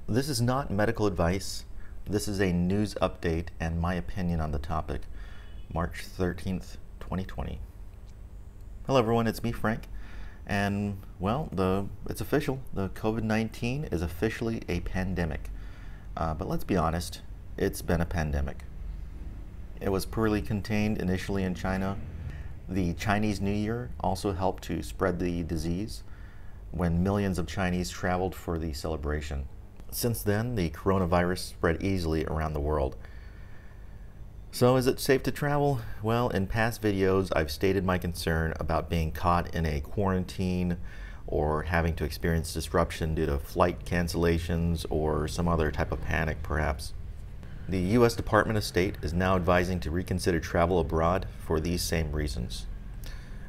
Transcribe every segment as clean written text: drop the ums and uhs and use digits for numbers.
This is not medical advice. This is a news update and my opinion on the topic, March 13th, 2020. Hello everyone, it's me, Frank, and well, it's official. The COVID-19 is officially a pandemic. But let's be honest, it's been a pandemic. It was poorly contained initially in China. The Chinese New Year also helped to spread the disease when millions of Chinese traveled for the celebration. Since then, the coronavirus spread easily around the world. So is it safe to travel? Well, in past videos, I've stated my concern about being caught in a quarantine or having to experience disruption due to flight cancellations or some other type of panic, perhaps. The U.S. Department of State is now advising to reconsider travel abroad for these same reasons.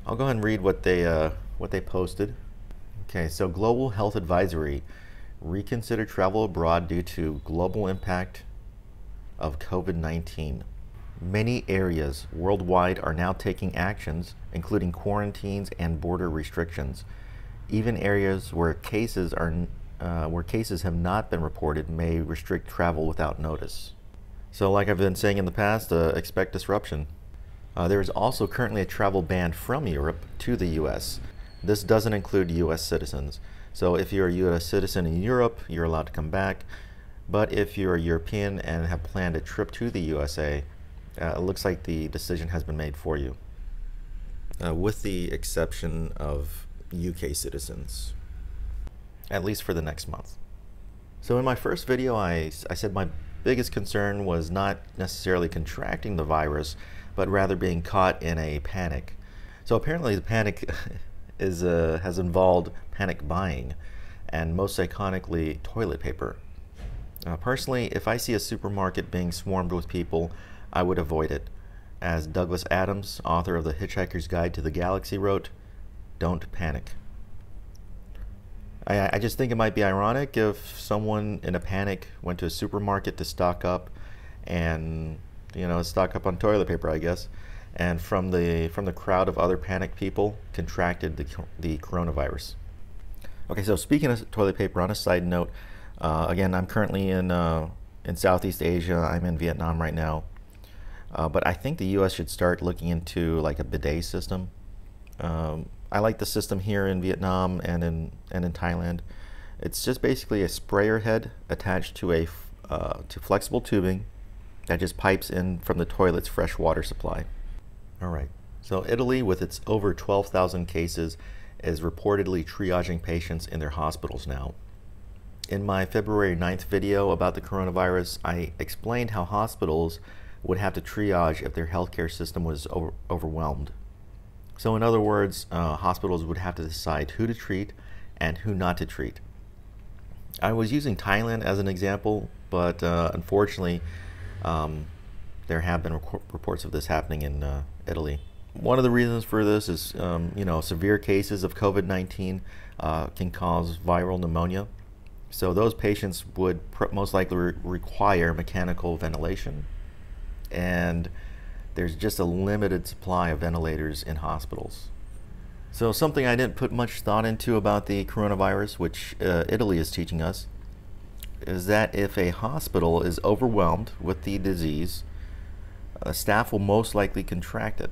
I'll go ahead and read what they posted. Okay, so Global Health Advisory: reconsider travel abroad due to global impact of COVID-19. Many areas worldwide are now taking actions, including quarantines and border restrictions. Even areas where cases have not been reported may restrict travel without notice. So like I've been saying in the past, expect disruption. There is also currently a travel ban from Europe to the U.S. This doesn't include U.S. citizens. So if you're a U.S. citizen in Europe, you're allowed to come back. But if you're a European and have planned a trip to the USA, it looks like the decision has been made for you, with the exception of UK citizens, at least for the next month. So in my first video, I said my biggest concern was not necessarily contracting the virus, but rather being caught in a panic. So apparently the panic has involved panic buying, and most iconically, toilet paper. Personally, if I see a supermarket being swarmed with people, I would avoid it. As Douglas Adams, author of The Hitchhiker's Guide to the Galaxy, wrote, "Don't panic." I just think it might be ironic if someone in a panic went to a supermarket to stock up and, stock up on toilet paper, I guess, and from the crowd of other panicked people contracted the coronavirus. Okay, so speaking of toilet paper, on a side note, again, I'm currently in Southeast Asia. I'm in Vietnam right now, but I think the U.S. should start looking into like a bidet system. I like the system here in Vietnam and in Thailand. It's just basically a sprayer head attached to to flexible tubing that just pipes in from the toilet's fresh water supply. All right, so Italy, with its over 12,000 cases, is reportedly triaging patients in their hospitals now. In my February 9th video about the coronavirus, I explained how hospitals would have to triage if their healthcare system was overwhelmed. So in other words, hospitals would have to decide who to treat and who not to treat. I was using Thailand as an example, but unfortunately, there have been reports of this happening in Italy. One of the reasons for this is, severe cases of COVID-19 can cause viral pneumonia. So those patients would most likely require mechanical ventilation, and there's just a limited supply of ventilators in hospitals. So something I didn't put much thought into about the coronavirus, which Italy is teaching us, is that if a hospital is overwhelmed with the disease, staff will most likely contract it.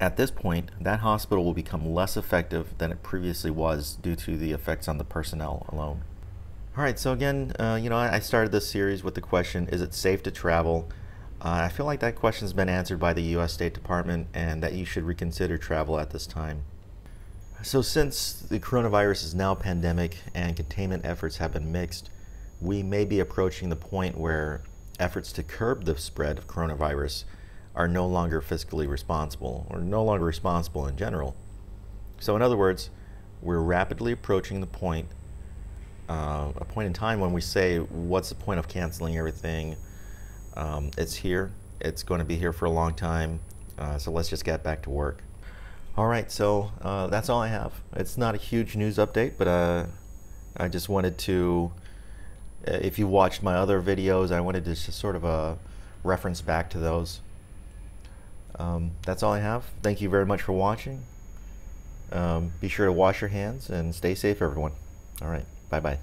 At this point, that hospital will become less effective than it previously was due to the effects on the personnel alone. All right, so again, I started this series with the question, is it safe to travel? I feel like that question has been answered by the U.S. State Department, and that you should reconsider travel at this time. So since the coronavirus is now a pandemic and containment efforts have been mixed, we may be approaching the point where efforts to curb the spread of coronavirus are no longer fiscally responsible, or no longer responsible in general. So in other words, we're rapidly approaching the point, a point in time when we say, what's the point of canceling everything? It's here. It's going to be here for a long time. So let's just get back to work. All right, so that's all I have. It's not a huge news update, but I just wanted to, if you watched my other videos, I wanted to just sort of reference back to those. That's all I have. Thank you very much for watching. Be sure to wash your hands and stay safe, everyone. All right, bye-bye.